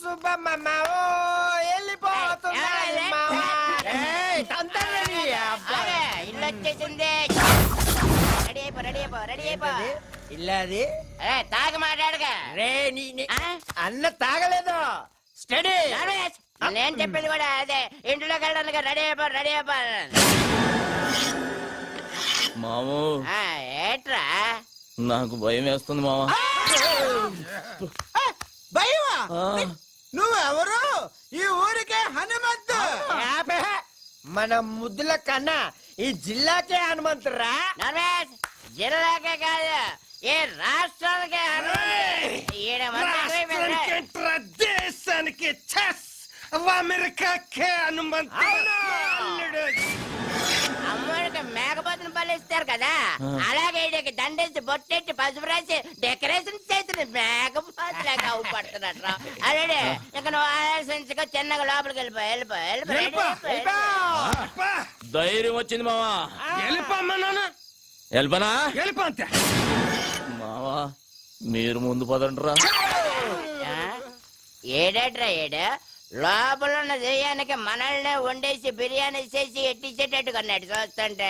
సుబ్బమ్మ ఇల్లు వచ్చేసింది. రెడీ అయిపో. ఇల్లాది తాగి మాట్లాడగా. రే అన్న తాగలేదు. స్టడీ. నేను చెప్పింది కూడా అదే. ఇంట్లోకి వెళ్ళడానికి రెడీ అయిపో. మాము ఏట్రా నాకు భయం వేస్తుంది మామ. భయమా? నువ్వెవరు? ఈ ఊరికే హనుమంతు. మన ముద్దుల కన్నా ఈ జిల్లాకే హనుమంతురా. జిల్లాకే కాదు, ఏ రాష్ట్రానికే దేశానికి అమెరికాకే హనుమంతు. అమ్మడికి మేకపోతుని పలిస్తారు కదా, అలాగే వీడికి దండేసి బొట్టెట్టి పసుపు రాసి డెకరేషన్ చేసిన మేకపోతులాగా అవుపడుతున్నట్రా. అదే ఇక నువ్వు ఆలోచించుకో, చిన్నగా లోపలికి వెళ్ళిపో. ధైర్యం వచ్చింది మావా. వెళ్ళిపోనా మావా, మీరు ముందు పదండ్రా. ఏడేట్రా లోపల ఉన్న దెయ్యానికి మనల్నే వండేసి బిర్యానీ చేసి ఎట్టించేటట్టు కొన్నాడు చూస్తుంటే.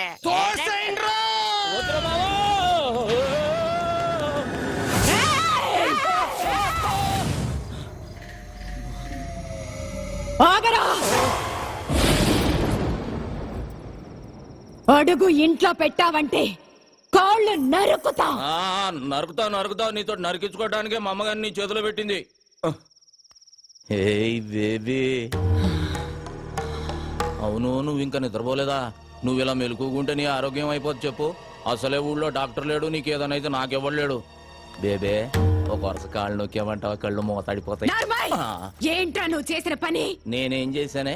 అడుగు ఇంట్లో పెట్టావంటే కాళ్ళు నరుకుతా. నరుకుతావు. నీతో నరికించుకోవడానికే మా అమ్మగారిని నీ చేతిలో పెట్టింది. ఏయ్ బేబీ, అవును నువ్వు ఇంకా నిద్రపోలేదా? నువ్వు ఇలా మెలుకుంటే నీ ఆరోగ్యం అయిపోద్ది చెప్పు. అసలే ఊళ్ళో డాక్టర్ లేడు, నీకేదనైతే నాకెవ్వలేడు. బేబే, ఒక వరుస కాళ్ళు నొక్కేమంటావా? కళ్ళు మూతడిపోతాయి. ఏంట్రా నువ్వు చేసిన పని? నేనేం చేశానే?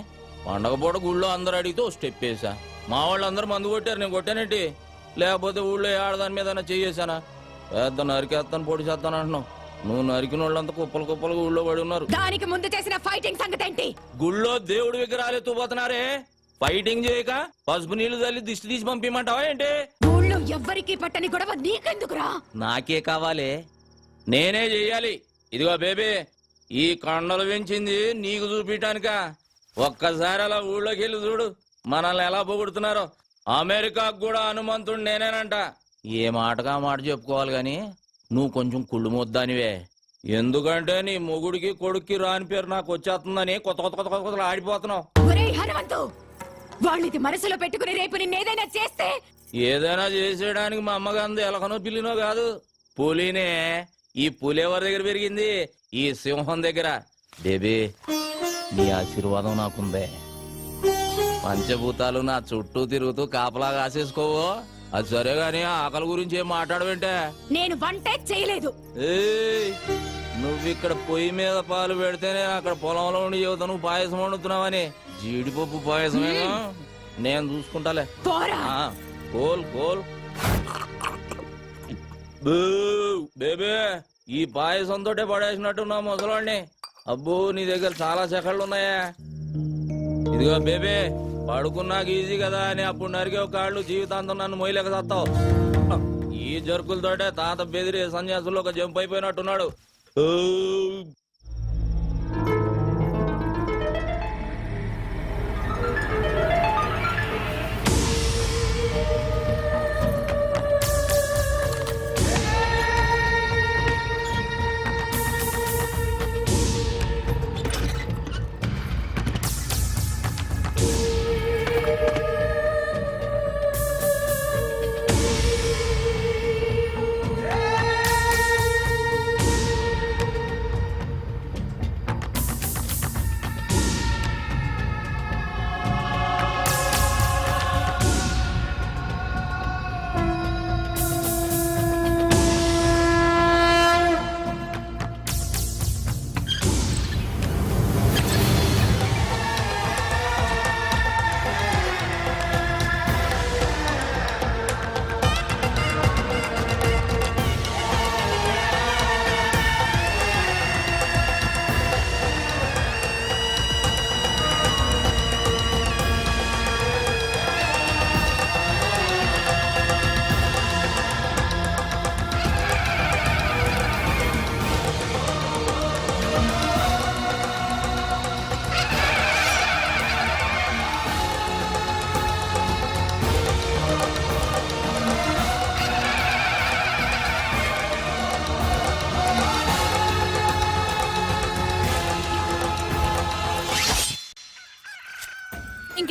పండగ పూట ఊళ్ళో అందరు అడిగితే స్టెప్ వేసా. మా వాళ్ళు అందరూ మందు కొట్టారు, నేను కొట్టానేంటి? లేకపోతే ఊళ్ళో ఆడదాని మీద చేసానా? పెద్ద నరికేస్తాను, పొడి చేస్తాను అంటున్నావు. నువ్వు నరికిన వాళ్ళంతా కుప్పలు ఊళ్ళో పడి ఉన్నారు. దానికి ముందు చేసిన ఫైటింగ్ సంగతి ఏంటి? గుళ్ళో దేవుడి విగ్రహాలు ఎత్తుపోతున్నారే, ఫైటింగ్ చేయక పసుపు నీళ్లు తల్లి దిష్టి తీసి పంపిమంటావా ఏంటి? ఊళ్ళో ఎవ్వరికి పట్టని గొడవ నీకెందుకురా? నాకే కావాలి, నేనే చెయ్యాలి. ఇదిగో బేబీ, ఈ కండలు పెంచింది నీకు చూపించడానిక. ఒక్కసారి అలా ఊళ్ళోకి వెళ్ళి చూడు, మనల్ని ఎలా పొగుడుతున్నారో. అమెరికాకు కూడా హనుమంతుడు నేనేనంట. ఏ మాటగా మాట చెప్పుకోవాలి గాని నువ్వు కొంచెం కుళ్ళు మొద్దానివే. ఎందుకంటే నీ మొగుడికి కొడుక్కి రాని పేరు నాకు వచ్చేస్తుందని కొత్త ఆడిపోతున్నావు. వాళ్ళది మనసులో పెట్టుకుని రేపు నిన్నేదైనా చేస్తే? ఏదైనా చేసేయడానికి మా అమ్మగాంది ఎలకనో పిల్లినో కాదు, పులినే. ఈ పులి ఎవరి దగ్గర పెరిగింది? ఈ సింహం దగ్గర. బేబీ, నీ ఆశీర్వాదం నాకుందే. పంచభూతాలు నా చుట్టూ తిరుగుతూ కాపలా కాసేసుకోవో. అది సరే గాని ఆకలి గురించి ఏం మాట్లాడవేంటే? నేను వంటే చేయలేదు. నువ్వు ఇక్కడ పొయ్యి మీద పాలు పెడితేనే అక్కడ పొలంలో ఉండి చెబుతా నువ్వు పాయసం వండుతున్నావని. జీడిపప్పు పాయసమేనా? నేను చూసుకుంటాలే. కోల్ బేబే, ఈ పాయసంతో పడేసినట్టున్నా ముసలాడిని. అబ్బో, నీ దగ్గర చాలా సెకళ్ళు ఉన్నాయా? ఇదిగో బేబే, పడుకున్నాక ఈజీ కదా అని అప్పుడు నరికే కాళ్ళు జీవితాంతం నన్ను మొయ్యలేక సత్తావు. ఈ జరుకులతోటే తాత బెదిరి సన్యాసుల్లో ఒక జంప్ అయిపోయినట్టున్నాడు.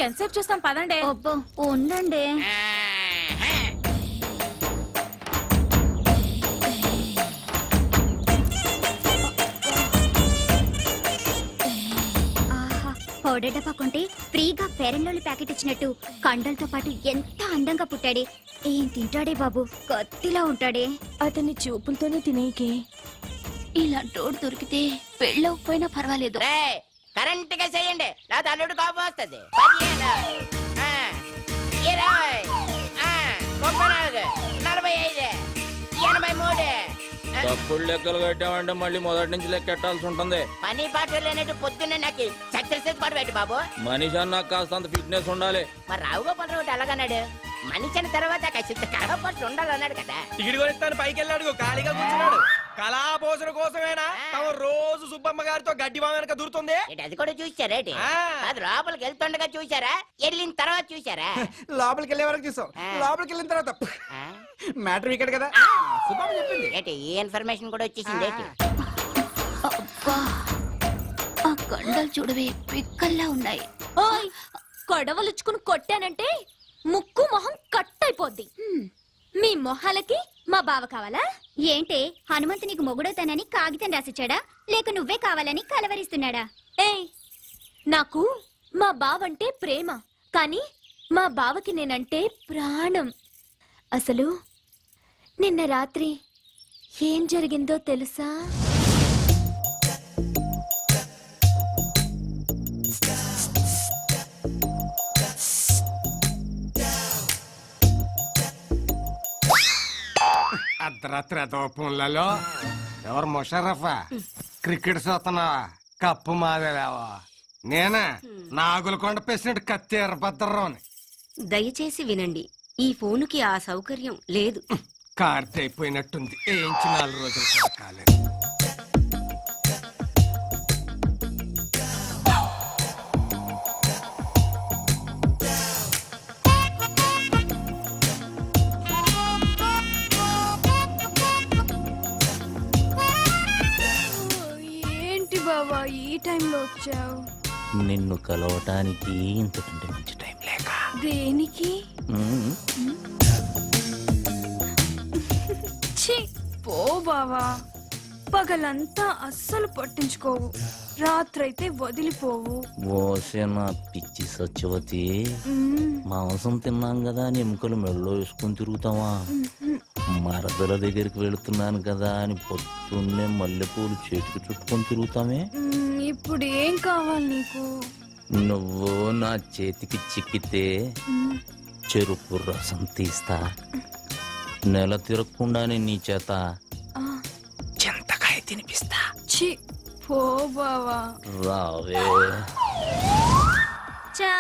ఇంకెంతసేపు చూస్తాం పదండి. అబ్బో ఉండండి. ఆహా, పౌడర్ డబ్బా కొంటే ఫ్రీగా ఫెయిర్ అండ్ లవ్లీ ప్యాకెట్ ఇచ్చినట్టు కండలతో పాటు ఎంత అందంగా పుట్టాడే. ఏం తింటాడే బాబు, కత్తిలా ఉంటాడే. అతన్ని చూపులతోనే తినేకి. ఇలాంటోడు దొరికితే పెళ్ళవకపోయినా పర్వాలేదు. రే కరెంట్ గా చేయండి, నా అల్లుడు కోపం వస్తుంది. 15, 20, 34, 45, 83. తప్పుడు లెక్కలు కట్టామంటే మళ్ళీ మొదటి నుంచి లెక్కెట్టాల్సి ఉంటుంది. పని పాట లేనట్టు పొద్దున్నే నాకు సక్సెస్ పాటు పెట్టు బాబు. మనిషి అన్నాక కాస్తంత ఫిట్నెస్ ఉండాలి. మరి రావుగా పడరు అలాగన్నాడు. మనిషి అన్న తర్వాత కాస్త కడపట్టు ఉండాలన్నాడు కదా. టికెట్ కొనిస్తాను పైకి వెళ్ళాడు, ఖాళీగా కూర్చున్నాడు. కళాపోషణ కోసమేనా తమ రోజు సుబ్బమ్మ గారితో గడ్డి వామనక దూరుతుంది. ఏంటి, అది కూడా చూసారేటి? అది లోపలికి వెళ్తుండగా చూసారా, వెళ్ళిన తర్వాత చూసారా? లోపలికి వెళ్ళే వరకు చూసాం, లోపలికి వెళ్ళిన తర్వాత ఆ? మ్యాటర్ ఇక్కడ కదా సుబ్బమ్మ చెప్పింది. ఏంటి ఈ ఇన్ఫర్మేషన్ కూడా వచ్చేసింది ఏంటి? అబ్బా, ఆ కండలు చూడవే పిక్కల్లా ఉన్నాయి. ఓయ్, కొడవలుచ్చుకుని కొట్టానంటే ముక్కు మొహం కట్ అయిపోద్ది. మీ మొహాలకి మా బావ కావాలా? ఏంటే హనుమంతు నీకు మొగుడవుతానని కాగితం రాసిచ్చాడా, లేక నువ్వే కావాలని కలవరిస్తున్నాడా? ఏయ్, నాకు మా బావంటే ప్రేమ, కానీ మా బావకి నేనంటే ప్రాణం. అసలు నిన్న రాత్రి ఏం జరిగిందో తెలుసా? అర్ధరాత్రి దోపంలలో ఎవరు ముషరఫా క్రికెట్ చూస్తున్నావా? కప్పు మాదేవా? నేనే నాగులకొండ పేసినట్టు కత్తి ఎర్రభద్రరావుని. దయచేసి వినండి, ఈ ఫోనుకి ఆ సౌకర్యం లేదు. కార్తె అయిపోయినట్టుంది, ఏంచి 4 రోజులు కూడా కాలేదు. ఏంటి బావా ఈ టైంలో వచ్చావు? నిన్ను కలవటానికి ఇంతకంటే మంచి టైం లేక. దేనికి? ఉమ్. ఛీ, పో బావా. పగలంతా అస్సలు పట్టించుకోవు, రాత్రైతే వదిలిపోవు. ఓసే నా పిచ్చి సత్యవతి, మ్మ్. మాంసం తిన్నాం కదా అని ఎముకలు మెడలో వేసుకొని తిరుగుతావా? మరదల దగ్గరికి వెళుతున్నాను కదా అని పొద్దున్నే మల్లెపూలు చేతికి చుట్టుకొని తిరుగుతామే. ఇప్పుడు ఏం కావాలి నీకు? నువ్వు నా చేతికి చిక్కితే చెరుకు రసం తీస్తా, నెల తిరగకుండానే నీ చేత ఆ, చింతకాయ తినిపిస్తా. ఛీ, పో బావా. రావే. చా,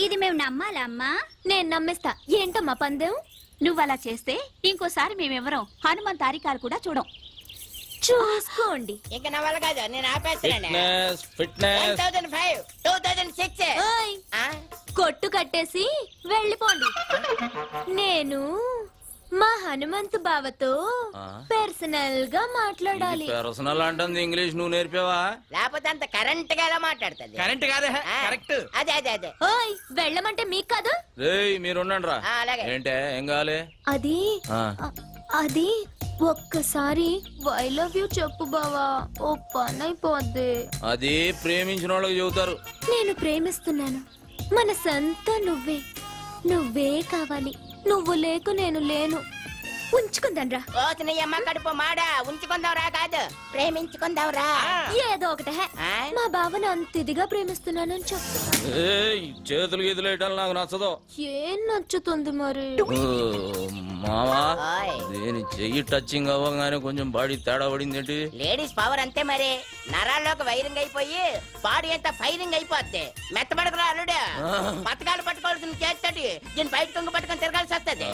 ఇది మేము నమ్మాలా అమ్మా? నేను నమ్మేస్తా. ఏంటమ్మా పందెం? నువ్వు అలా చేస్తే ఇంకోసారి మేమెవరం హనుమంత్ తారికాలు కూడా చూడం. చూసుకోండి. ఇంకా నా వల్ల కాదు, నేను ఆపేస్తున్నాను. Fitness fitness 1005, 2006. ఓయ్, ఆ? కొట్టు కట్టేసి వెళ్ళిపోండి. నేను మా హనుమంతు బావతో ఆ? పర్సనల్ గా మాట్లాడాలి. పర్సనల్ అంటుంది ఇంగ్లీష్ నువ్వు నేర్పావా? లేకపోతే అంత కరెంట్ గా ఎలా మాట్లాడుతుంది? కరెంట్ కాదే ఆ? కరెక్ట్. అదే అదే అదే. ఓయ్, వెళ్ళమంటే మీకు కాదు. రేయ్ మీరుండండి రా. అలాగే. ఏంటే ఏం కావాలి? అది ఆ, అది ఒక్కసారి ఐ లవ్ యూ చెప్పు బావా, ఓ పని అయిపోద్ది. అది ప్రేమించిన వాళ్ళకి చెబుతారు. నేను ప్రేమిస్తున్నాను, మనసంతా నువ్వే, నువ్వే కావాలి. నువ్వు లేకు నేను లేను. ఉంచుకుందాన్రా. కోసిన అమ్మ కడుపు మాడా, ఉంచుకుందాంరా కాదు ప్రేమించుకుందాంరా. ఏదో ఒకటే. ఆ? మా బావని అంత ఇదిగా ప్రేమిస్తున్నానని చెప్తున్నా. ఏయ్ చేతులు గీతులు వేయటం నాకు నచ్చదు. ఏం నచ్చుతుంది మరి? ఓ, మావా ఓయ్. దేని చెయ్యి టచింగ్ అవ్వగానే కొంచెం బాడీ తేడా పడింది ఏంటి? లేడీస్ పవర్ అంతే మరి. నరాల్లోకి వైరింగ్ అయిపోయి బాడీ అంతా ఫైరింగ్ అయిపోద్ది. మెత్తబడకరా అల్లుడు. పథకాలు పట్టుకోవాల్సిన చేస్తాడు, దీని బయట కొంగు పట్టుకొని తిరగాల్సి వస్తుంది.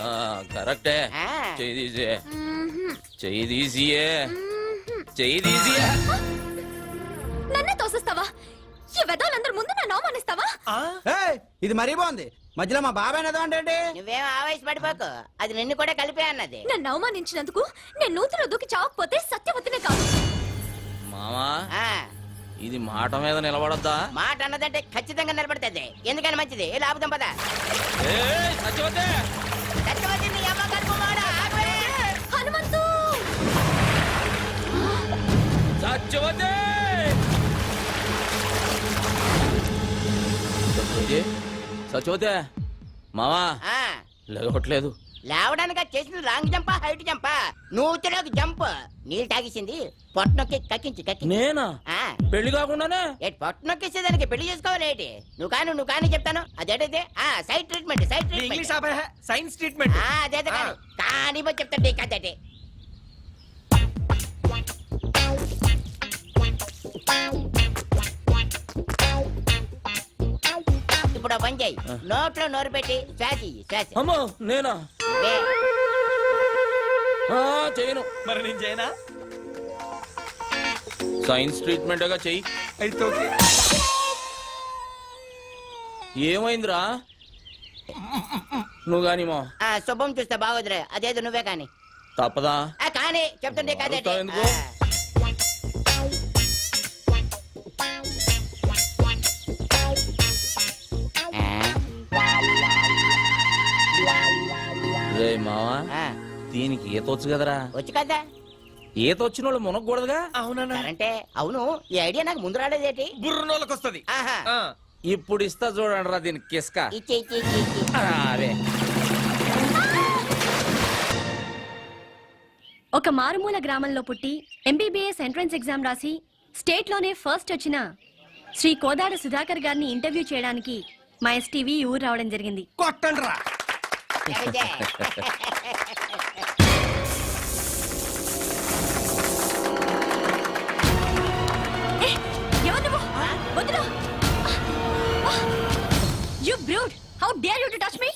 కరెక్టే. ఆ. చెయ్యి తీసే, మ్మ్హ్మ్. చెయ్యి తీసియే, మ్మ్హ్మ్. చెయ్యి తీసియే. నన్నే తోసేస్తావా? ఈ వెదవులందరి ముందు నన్ను అవమానిస్తావా? ఇది మరీ బాగుంది. మధ్యలో మా బాబాయ్ ఏదో అంటే నువ్వేం ఆవేశపడిపోకు, అది నిన్ను కూడా కలిపే అన్నది. నన్ను అవమానించినందుకు నేను నూతిలో దూకి చావకపోతే సత్యవతినే కాదు. మావా ఆ, ఇది మాట మీద నిలబడద్దా? మాట అన్నదంటే ఖచ్చితంగా నిలబడుతుంది. ఎందుకని మంచిది. ఏ లాభం పద. సత్యవతే సత్యవతి నీ అమ్మ కడుపు మాడ. ఆగవే. హనుమంతు సత్యవతే సత్యవతే మావా ఆ, లేవట్లేదు. లేవడానికి అది చేసింది లాంగ్ జంపా హైట్ జంపా? నూతిలోకి జంప్. నీళ్ళు తాగేసింది పొట్టనొక్కి కక్కించి నేనా? ఆ, పెళ్లి కాకుండానే? ఏటి పొట్టనొక్కేసేదానికి పెళ్లి చేసుకోవాలి ఏంటి? నువ్వు కాని చెప్తాను. అదేటైతే side treatment English science treatment. అదే కానీ చెప్తాను నీకు అదే. ఇప్పుడు పని చేయి. నోట్లో నోరు పెట్టి శ్వాస అమ్మో నేనా? చేయను. మరి నేను చేయనా? సైన్స్ ట్రీట్మెంట్ గా చెయ్యి. అయితే ఓకే. ఏమైందిరా? నువ్వు గాని మా శుభం చూస్తే బాగోదురే. అదేదో నువ్వే కాని. తప్పదా? కానీ చెప్తుంటే కదే. అరుస్తావు ఎందుకు? రే మావా, దీనికి ఈత వచ్చు కదరా? వచ్చు కదా. ఈత వచ్చిన వాళ్ళు మునగకూడదుగా? అవునన్నా. అంటే అవును. ఈ ఐడియా నాకు ముందు రాలేదేటి? బుర్రనోళ్ళకి వస్తుంది. ఆహా. ఇప్పుడు ఇస్తా చూడండి రా దీనికి కిస్క. ఇచ్చి అరే ఒక మారుమూల గ్రామంలో పుట్టి ఎంబీబీఎస్ ఎంట్రన్స్ ఎగ్జామ్ రాసి స్టేట్ లోనే ఫస్ట్ వచ్చిన శ్రీ కోదాడ సుధాకర్ గారిని ఇంటర్వ్యూ చేయడానికి మా ఎస్టీవీ ఊరు రావడం జరిగింది. కొట్టండి రా. ఎవరు నువ్వు? వదిలు. You brute! How dare you to touch me?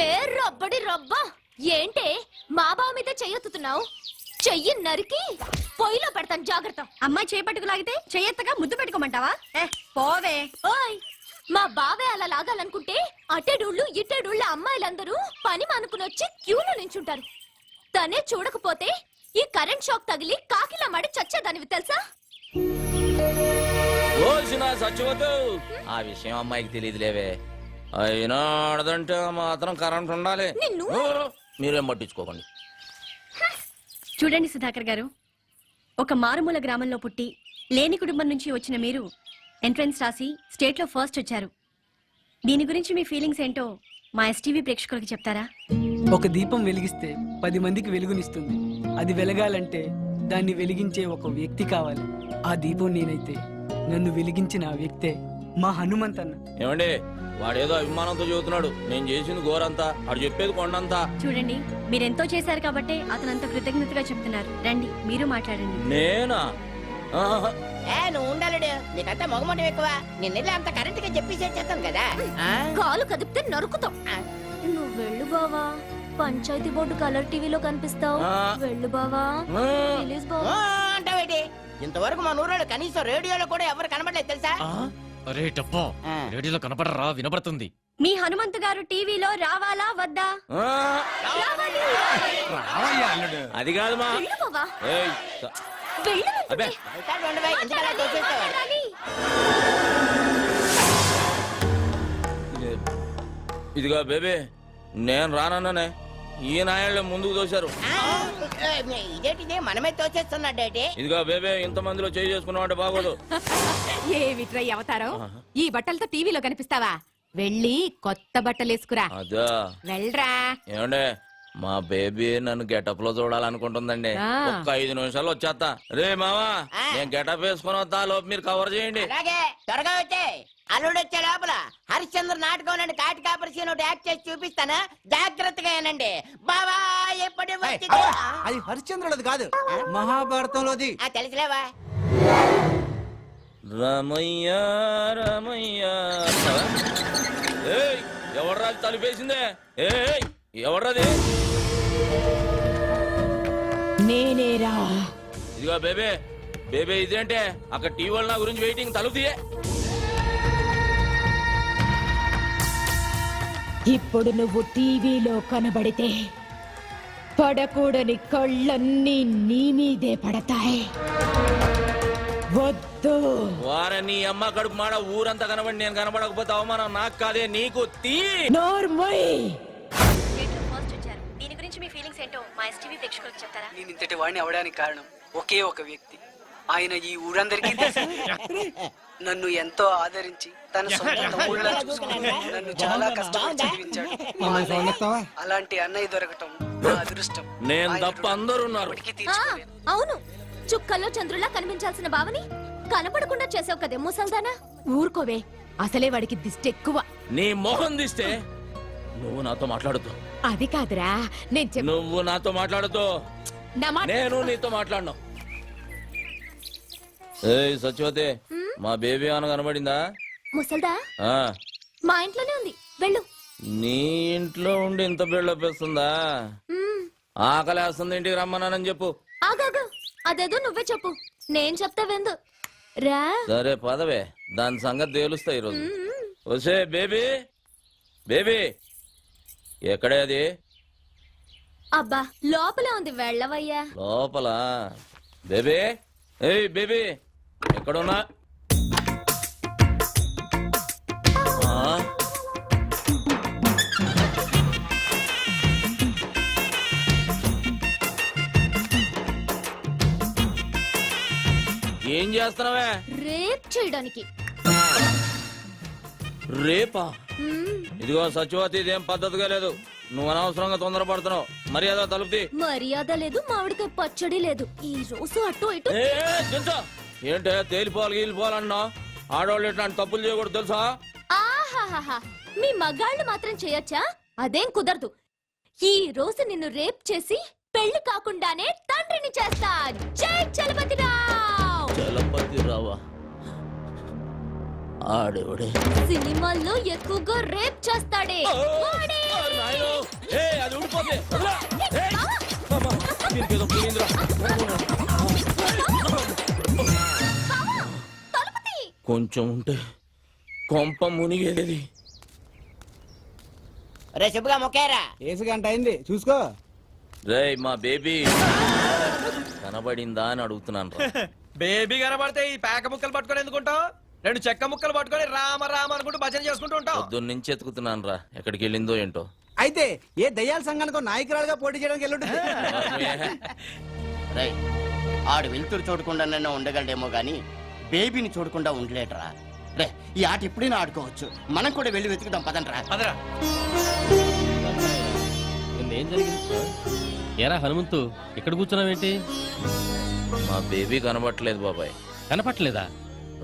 ఏ రబ్బడి రబ్బా ఏంటే మా బావ మీద చెయ్యొత్తుతున్నావు? చెయ్యి నరికి పొయ్యిలో పెడతాను జాగ్రత్త. అమ్మాయి చేపట్టుకు లాగితే చెయ్యెత్తగా ముద్దు పెట్టుకోమంటావా? పోవే. ఓయ్ మా బావే అలా లాగాలనుకుంటే అటెడూళ్ళు ఇటెడూళ్ళ అమ్మాయిలందరూ పని మానుకుని వచ్చి క్యూలో నించుంటారు. తనే చూడకపోతే ఈ కరెంట్ షాక్ తగిలి కాకిలా మడి చచ్చేదానివి తెలుసా? సచ్చిపోతు ఆ విషయం అమ్మాయికి తెలియదులేవే. అయినా ఆడదంటే మాత్రం కరెంట్ ఉండాలి. మీరేం పట్టించుకోకండి. చూడండి సుధాకర్ గారు, ఒక మారుమూల గ్రామంలో పుట్టి లేని కుటుంబం నుంచి వచ్చిన మీరు ఎంట్రన్స్ రాసి స్టేట్ లో ఫస్ట్ వచ్చారు. దీని గురించి మీ ఫీలింగ్స్ ఏంటో మా ఎస్టీవీ ప్రేక్షకులకు చెప్తారా? ఒక దీపం వెలిగిస్తే 10 మందికి వెలుగునిస్తుంది. అది వెలగాలంటే దాన్ని వెలిగించే ఒక వ్యక్తి కావాలి. ఆ దీపం నేనైతే నన్ను వెలిగించిన ఆ వ్యక్తే మా హనుమంతన్న. ఏమండి, వాడేదో అభిమానంతో చెబుతున్నాడు. నేను చేసింది గోరంతా, వాడు చెప్పేది కొండంతా. చూడండి, మీరెంతో చేశారు కాబట్టి అతనంత కృతజ్ఞతగా చెప్తున్నారు. రండి మీరు మాట్లాడండి. నేనా? నువ్వు ఉండాలడు. నీకంతా మొగమటం ఎక్కువ. నిన్నెళ్ళి అంత కరెంట్ గా చెప్పి చేస్తాను కదా. కాలు కదిపితే నరుకుతాం. నువ్వు వెళ్ళు బావా, పంచాయతీ బోర్డు కలర్ టీవీలో కనిపిస్తావు. వెళ్ళు బావా, ప్లీజ్ బావా. అంటావేటి? ఇంతవరకు మా నూరాలు కనీసం రేడియోలో కూడా ఎవరు కనబడలేదు తెలుసా? అరే టప్పా, రేడియోలో కనపడరా? వినపడుతుంది. మీ హనుమంతు గారు టీవీలో రావాలా వద్దా? అది కాదు మా. వెళ్ళు బావా. ఏయ్, వెళ్ళు. అబ్బే ఉండవే, ఎందుకలా తోసేస్తావు? ఇదిగా బేబీ, నేను రానన్నానే. ఈ నాయళ్ళే ముందుకు తోశారు. ఇదేంటిదే మనమే తోచేస్తున్నాడేటి? ఇదిగా బేబీ, ఇంత మందిలో చేయి చేసుకున్నామంటే బాగోదు. ఏమిట్రై అవతారం? ఈ బట్టలతో టీవీలో కనిపిస్తావా? వెళ్ళి కొత్త బట్టలు వేసుకురా. అదా వెళ్ళరా. ఏమండే, మా బేబీ నన్ను గెటప్ లో చూడాలనుకుంటుందండి. ఒక్క 5 నిమిషాలు వచ్చేస్తా. రే మావా, నేను గెటప్ వేసుకుని వస్తా. లోపు మీరు కవర్ చేయండి. అలాగే, త్వరగా వచ్చే. అల్లుడు వచ్చే లోపల హరిశ్చంద్ర నాటకం నుండి కాటి కాపరిసి యాక్ట్ చేసి చూపిస్తాను. జాగ్రత్తగా ఏనండి బావా. ఎప్పటి అది హరిశ్చంద్రులది కాదు, మహాభారతంలోది. తెలుసులేవా? రమయ్య రమయ్య. ఏయ్, ఎవడ్రా తలుపేసిందే? ఏయ్, ఎవడ్రాది? నేనేరా. ఇదిగో బేబే, బేబే ఇదేంటే అక్కడ టీవీ వాళ్ళు నా గురించి వెయిటింగ్. తలుపు తీయే. ఇప్పుడు నువ్వు టీవీలో కనబడితే పడకూడని కళ్ళన్నీ నీ మీదే పడతాయి. వద్దు. వారే నీ అమ్మ కడుపు మాడ ఊరంతా కనబడి నేను కనబడకపోతే అవమానం నాకు కాదే నీకు. తీ నోర్మోయ్. స్టేట్లో ఫస్ట్ వచ్చారు. దీని గురించి మీ ఫీలింగ్స్ ఏంటో మా ఎస్టీవీ ప్రేక్షకులకు చెప్తారా? నేను ఇంతటి వాడిని అవడానికి కారణం ఒకే ఒక వ్యక్తి. ఆయన ఈ ఊరందరికీ తెలుసు. నన్ను ఎంతో ఆదరించి తన సొంత తమ్ముళ్ళ చూసుకుని నన్ను చాలా కష్టపడి చదివించాడు. అలాంటి అన్నయ్య దొరకటం నా అదృష్టం. నేను తప్ప అందరూ ఉన్నారు. ఇప్పటికీ తీర్చుకోలేను. అవును, చుక్కల్లో చంద్రులా కనిపించాల్సిన బావని కనపడకుండా చేసావు కదే ముసల్దానా. ఊరుకోవే, అసలే వాడికి దిష్టి ఎక్కువ. నీ మొహం తీస్తే నువ్వు నాతో మాట్లాడుతూ. అది కాదురా, నేను నువ్వు నాతో మాట్లాడుతూ నా మాట. నేను నీతో మాట్లాడను. ఏయ్ సత్యవతి, మా బేబీ ఏమైనా కనబడిందా? ముసల్దా ఆ, మా ఇంట్లోనే ఉంది, వెళ్ళు. నీ ఇంట్లో ఉండి ఇంత బిల్డప్ వేస్తుందా? మ్మ్. ఆకలేస్తుంది, ఇంటికి రమ్మన్నానని చెప్పు. ఆగాగు, అదేదో నువ్వే చెప్పు, నేను చెప్తా వెందు. రా. సరే పదవే, దాని సంగతి తేలుస్తా ఈరోజు. వసే బేబీ, బేబీ ఎక్కడే అది? అబ్బా లోపలే ఉంది, వెళ్ళవయ్యా. లోపల. బేబీ, ఏయ్ బేబీ ఎక్కడున్నా? ఏం చేస్తున్నావే? రేప్ చేయడానికి. రేపా? మ్మ్. ఇదిగో సత్యవతి, ఇదేం పద్ధతిగా లేదు. నువ్వు అనవసరంగా తొందరపడుతున్నావు. మర్యాద తలుపుతి. మర్యాద లేదు, మామిడికాయ పచ్చడి లేదు. ఈ రోజు అటు ఇటు. ఏంటే తేలిపోవాలి గీలిపోవాలన్నా? ఆడవాళ్ళు ఇట్లాంటి తప్పులు చేయకూడదు తెలుసా? ఆహాహాహా, మీ మగాళ్ళు మాత్రం చేయొచ్చా? అదేం కుదరదు. ఈ రోజు నిన్ను రేప్ చేసి పెళ్లి కాకుండానే తండ్రిని చేస్తా. జై చలపతిరావ్. చలపతిరావా? ఆడేవాడే సినిమాల్లో ఎక్కువగా రేప్ చేస్తాడే వాడే. అది ఊడిపోతే దీనికేదో పులిందిరా. కొంచెం ఉంటే కొంప మునిగేది. రే శుభ్గా మొక్కేరా. ఏసు గంట అయింది చూసుకో. రేయ్ మా బేబీ కనబడిందా అని అడుగుతున్నాను రా. బేబీ కనబడితే ఈ పేక ముక్కలు పట్టుకొని ఎందుకుంటావు? రెండు చెక్క ముక్కలు పట్టుకొని రామ రామ అనుకుంటూ భజన చేసుకుంటూ ఉంటావు. పొద్దున్న నుంచి ఎత్తుకుతున్నాను రా, ఎక్కడికి వెళ్ళిందో ఏంటో. అయితే ఏ దయ్యాల సంఘానికి నాయకురాలుగా పోటీ చేయడానికి వెళ్ళుంటుంది. రై ఆడు వెలుతురు చూడకుండా ఉండగలడేమో గాని బేబీని చూడకుండా ఉండలేటరా. రే ఈ ఆట ఇప్పుడైనా ఆడుకోవచ్చు, మనం కూడా వెళ్ళి వెతుకుదాం పదండ్రా. అదరా ఏం జరిగింది? ఏరా హనుమంతు, ఇక్కడ కూర్చున్నావేంటి? మా బేబీ కనబట్టలేదు బాబాయ్. కనపట్లేదా?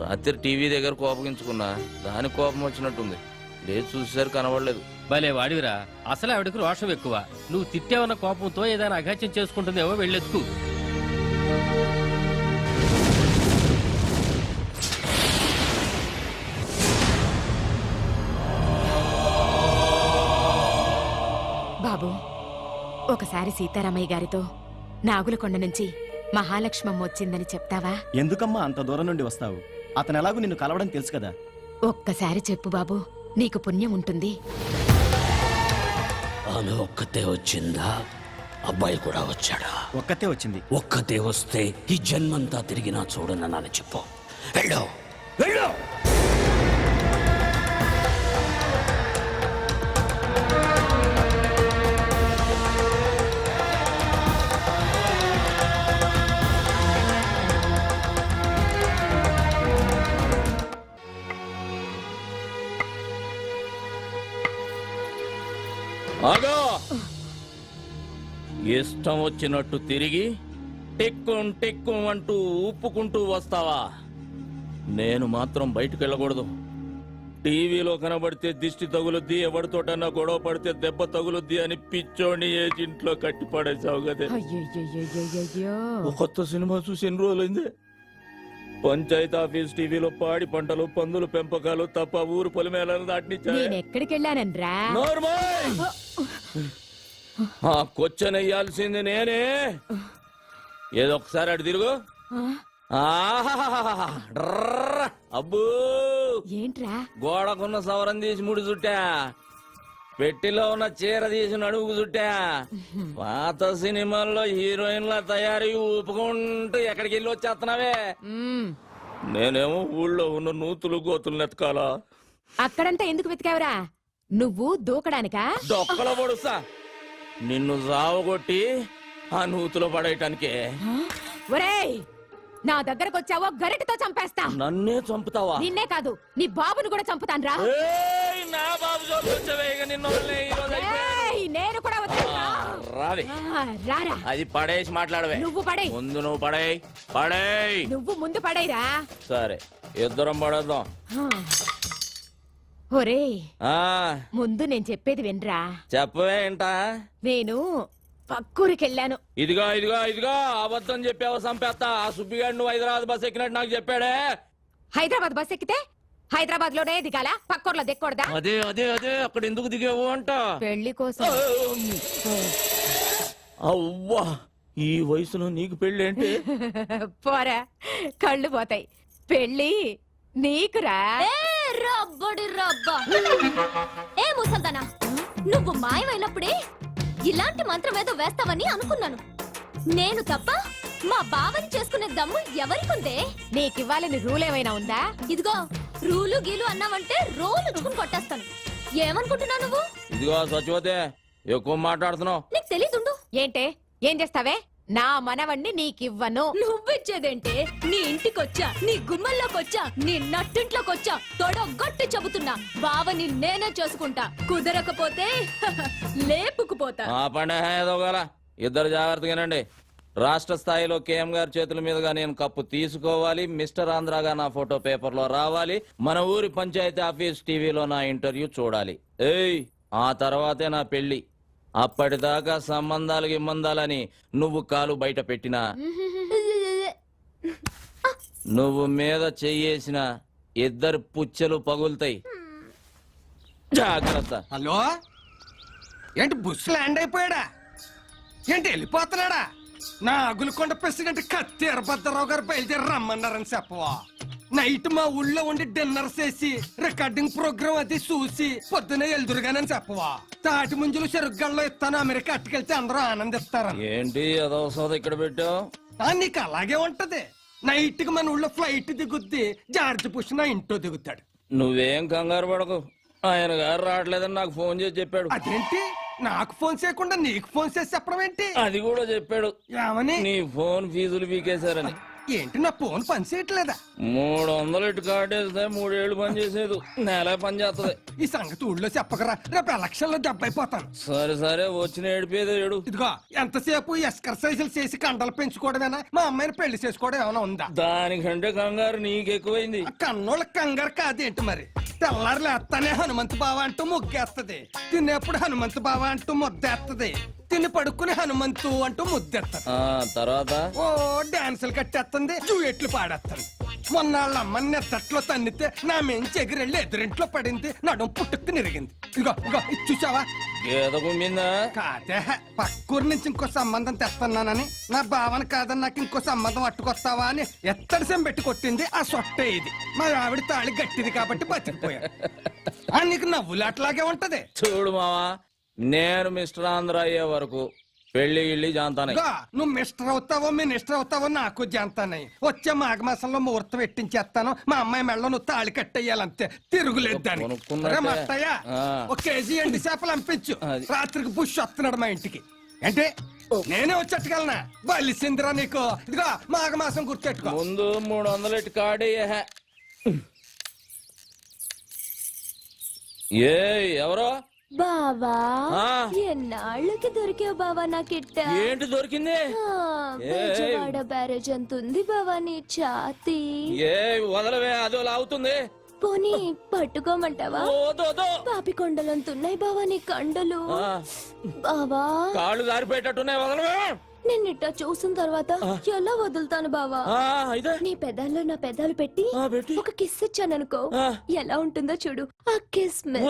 రాత్రి టీవీ దగ్గర కోపగించుకున్నా, దాని కోపం వచ్చినట్టుంది. లేదు చూసేసరి కనబడలేదు. భలే వాడివిరా, అసలే ఆవిడకు రోషం ఎక్కువ. నువ్వు తిట్టావన్న కోపంతో ఏదైనా అఘాత్యం చేసుకుంటుందేమో, వెళ్ళెత్తుకు. బాబు, ఒకసారి సీతారామయ్య గారితో నాగులకొండ నుంచి మహాలక్ష్మమ్మ వచ్చిందని చెప్తావా? ఎందుకమ్మా అంత దూరం నుండి వస్తావు? అతను ఎలాగో నిన్ను కలవడం తెలుసు కదా. ఒక్కసారి చెప్పు బాబు, నీకు పుణ్యం ఉంటుంది. ఆమె ఒక్కతే వచ్చిందా? అబ్బాయి కూడా వచ్చాడా? ఒక్కతే వచ్చింది. ఒక్కతే వస్తే ఈ జన్మంతా తిరిగినా చూడనని చెప్పు. వెళ్ళు, వెళ్ళు. ఆగో! ఇష్టం వచ్చినట్టు తిరిగి టిక్కుం టిక్కుం అంటూ ఊపుకుంటూ వస్తావా? నేను మాత్రం బయటకు వెళ్ళకూడదు. టీవీలో కనబడితే దిష్టి తగులుద్ది, ఎవరితోటన్నా గొడవ పడితే దెబ్బ తగులుద్ది అని పిచ్చోని ఏజ్ ఇంట్లో కట్టి పడేసావు కదే. కొత్త సినిమా చూసి ఎన్ని రోజులైంది? పంచాయతీ ఆఫీస్ టీవీలో పాడి పంటలు, పందులు పెంపకాలు తప్ప ఊరు పొలిమేళను దాటినిచ్చాను. నేనెక్కడికి వెళ్ళానన్రా? ఆ కొచ్చనెయ్యాల్సింది నేనే. ఏదో ఒకసారి అటు తిరుగు. అబ్బూ, ఏంట్రా? గోడకున్న సవరం తీసి ముడి చుట్టా, పెట్టిలో ఉన్న చీర తీసి నడుముకు చుట్టా. పాత సినిమాల్లో హీరోయిన్ల తయారీ ఊపుకుంటూ ఎక్కడికి వెళ్ళి వచ్చేస్తున్నావే? నేనేమో ఊళ్ళో ఉన్న నూతులు గోతులు నెతకాలా? అక్కడంతా ఎందుకు వెతికావురా? నువ్వు దూకడానికా? డొక్కల పొడుస్తా నిన్ను జావగొట్టి ఆ నూతులో పడేయటానికే. ఒరేయ్, నా దగ్గరకు వచ్చావో గరిటతో చంపేస్తా. నన్నే చంపుతావా? నిన్నే కాదు, నీ బాబును కూడా చంపుతాను రా. ఏయ్, నా బాబు జోలికి వచ్చావే, ఇక నిన్ను వదిలే, ఈ రోజు అయిపోయింది. నేను కూడా వచ్చాను. రావే, రారా. అది పడేసి మాట్లాడవే. నువ్వు పడేయ్. ముందు నువ్వు పడేయ్. పడేయ్. నువ్వు ముందు పడేయరా. సరే, ఇద్దరం పడేద్దాం. ఒరేయ్, ఆ ముందు నేను చెప్పేది వినరా. చెప్పవే ఏంటా? నేను పక్కూరికెళ్ళాను. ఇదిగా ఇదిగా ఇదిగా అబద్ధం చెప్పావు, సంపేస్తా. ఆ సుబ్బిగాడు నువ్వు హైదరాబాద్ బస్ ఎక్కినట్టు నాకు చెప్పాడే. హైదరాబాద్ బస్ ఎక్కితే హైదరాబాద్ లోనే దిగాల, పక్కూర్లో దిక్కకూడదా? అదే అదే అదే, అక్కడ ఎందుకు దిగావు అంట. పెళ్లి కోసం. అవ్వా, ఈ వయసులో నీకు పెళ్లి ఏంటి? పోరా, కళ్ళు పోతాయి. పెళ్లి నీకురా. రబ్బడి రబ్బా. ఏ ముసల్దానా, నువ్వు మాయమైనప్పుడే ఇలాంటి మంత్రం ఏదో వేస్తావని అనుకున్నాను. నేను తప్ప మా బావని చేసుకునే దమ్ము ఎవరికుందే? నీకివ్వాలని రూల్ ఏమైనా ఉందా? ఇదిగో, రూలు గీలు అన్నావంటే రోలు చుకుని కొట్టేస్తాను. ఏమనుకుంటున్నావు నువ్వు? ఇదిగో సచివతే, ఎక్కువ మాట్లాడుతున్నావు. నీకు తెలీదుండు. ఏంటే, ఏం చేస్తావే? నా మనవణ్ణి నీకివ్వను. నువ్విచ్చేదేంటే? నీ ఇంటికొచ్చా, నీ గుమ్మల్లోకొచ్చా, నీ నట్టింట్లోకొచ్చా తొడగొట్టి చెబుతున్నా, బావని నేనే చేసుకుంటా. కుదరకపోతే లేపుకుపోతా. ఆ పండే ఏదోగల, ఇద్దరు జాగ్రత్తగానండి. రాష్ట్ర స్థాయిలో కేఎం గారి చేతుల మీదుగా నేను కప్పు తీసుకోవాలి. మిస్టర్ ఆంధ్రాగా నా ఫోటో పేపర్ లో రావాలి. మన ఊరి పంచాయతీ ఆఫీస్ టీవీలో నా ఇంటర్వ్యూ చూడాలి. ఏయ్, ఆ తర్వాతే నా పెళ్లి. అప్పటిదాకా సంబంధాలు గిమ్మందాలని నువ్వు కాలు బయట పెట్టినా, నువ్వు మీద చెయ్యేసిన ఇద్దరు పుచ్చలు పగులుతాయి. జాగ్రత్త. హలో, ఏంటి బుస్ ల్యాండ్ అయిపోయాడా? ఏంటి వెళ్ళిపోతున్నాడా? నా అగులకొండ ప్రెసిడెంట్ కత్తి ఎర్రభద్రరావు గారు బయలుదేరి రమ్మన్నారని చెప్పవా? నైట్ మా ఊళ్ళో ఉండి డిన్నర్ చేసి రికార్డింగ్ ప్రోగ్రామ్ అది చూసి పొద్దునే ఎల్దురుగానని చెప్పవా? తాటి ముంజులు చెరుగ్గల్లో ఇస్తాను, అమెరికా అట్టుకెళ్తే అందరూ ఆనందిస్తారు. ఏంటి అదో సోద ఇక్కడ పెట్టావు? నీకు అలాగే ఉంటది. నైట్ కి మన ఊళ్ళో ఫ్లైట్ దిగుద్ది, జార్జ్ బుష్ నా ఇంట్లో దిగుతాడు. నువ్వేం కంగారు పడకు, ఆయన గారు రావట్లేదని నాకు ఫోన్ చేసి చెప్పాడు. అదేంటి, నాకు ఫోన్ చేయకుండా నీకు ఫోన్ చేసి చెప్పడం ఏంటి? అది కూడా చెప్పాడు. ఏమని? నీ ఫోన్ ఫీజులు పీకేశారని. ఏంటి, నా ఫోన్ పని చేయట్లేదా? 300 ఇటు కాటేస్తే 3 ఏళ్ళు పని చేసేది, నెల పని చేస్తుంది. ఈ సంగతి ఊళ్ళో చెప్పకరా, రేపు ఎలక్షన్ లో దెబ్బైపోతాను. సరే సరే, వచ్చిన ఏడిపోయేది ఏడు. ఇదిగో, ఎంతసేపు ఎక్సర్సైజులు చేసి కండలు పెంచుకోవడమేనా? మా అమ్మాయిని పెళ్లి చేసుకోవడం ఏమైనా ఉందా? దానికంటే కంగారు నీకెక్కువైంది. కన్నోళ్ళ కంగారు కాదేంటి మరి? తెల్లారు లేస్తానే హనుమంతు బావ అంటూ ముగ్గేస్తది, తినేప్పుడు హనుమంతు బావ అంటూ ముద్దేస్తది, తిని పడుకుని హనుమంతు అంటూ ముద్దెత్తది. తర్వాత ఓ డాన్సులు కట్టేస్తుంది, జూయెట్లు పాడేస్తుంది. మొన్న వాళ్ళ అమ్మని నెత్తట్లో తన్నితే నా మెంచి ఎగిరెళ్ళి ఎదురింట్లో పడింది, నడుం పుట్టుకు నిరిగింది. ఇగో ఇగో, ఇది చూసావా? గీత కుమ్మిందా? కాదే, పక్కూరు నుంచి ఇంకో సంబంధం తెస్తున్నానని, నా భావన కాదని నాకు ఇంకో సంబంధం అట్టుకొస్తావా అని ఎత్తడి సెం పెట్టి కొట్టింది. ఆ సొట్టే ఇది. మా ఆవిడ తాళి గట్టిది కాబట్టి బతికిపోయా. నీకు నవ్వులాట్లాగే ఉంటది. చూడు మావా, నేను మిస్టర్ ఆంధ్ర అయ్యే వరకు పెళ్లి గిళ్ళి జాంతానే. నువ్వు మిస్టర్ అవుతావో మినిస్టర్ అవుతావో నాకు జాంతానయ్యి. వచ్చే మాఘమాసంలో ముహూర్తం పెట్టించేస్తాను. మా అమ్మాయి మెళ్ళ నువ్వు తాళి కట్టేయాలంతే, తిరుగులేదు దానికి. మట్టయ్య, ఒక కేజీ ఎండి చేపలు పంపించు. రాత్రికి బుష్ వస్తున్నాడు మా ఇంటికి. అంటే నేనే వచ్చేట్టుకెళ్ళనా? బలిసిందిరా నీకు. ఇదిగో, మాఘమాసం గుర్తెట్టుకో. ముందు 300 ఇటు కాడే. ఏ ఎవరో బావా, ఎన్నాళ్ళకి దొరికావు బావా నాకిట్ట. ఏంటి దొరికింది? బెజవాడ బ్యారేజ్ అంతుంది బావా నీ ఛాతీ. ఏ వదలవే, అదో లాగుతుంది. పోనీ పట్టుకోమంటావా? పాపికొండలంతున్నాయి బావా నీ కండలు. బావా, కాళ్ళు జారిపోయేటట్టున్నాయి, వదలవే. నిన్నిట్ట చూసిన తర్వాత ఎలా వదులుతాను బావా? నీ పెదాల్లో నా పెదాలు పెట్టి ఒక కిస్ ఇచ్చాననుకో, ఎలా ఉంటుందో చూడు. ఆ కిస్ మిస్.